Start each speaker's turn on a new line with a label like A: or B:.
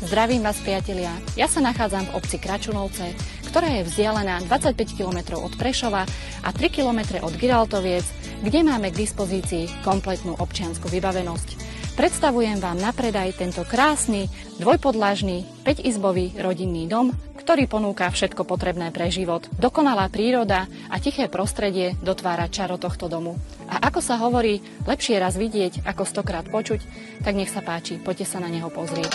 A: Zdravím vás, priatelia. Ja sa nachádzam v obci Kračunovce, ktorá je vzdialená 25 km od Prešova a 3 km od Giraltoviec, kde máme k dispozícii kompletnú občiansku vybavenosť. Predstavujem vám na predaj tento krásny, dvojpodlažný, 5-izbový rodinný dom, ktorý ponúka všetko potrebné pre život. Dokonalá príroda a tiché prostredie dotvára čaro tohto domu. A ako sa hovorí, lepšie raz vidieť, ako 100-krát počuť, tak nech sa páči, poďte sa na neho pozrieť.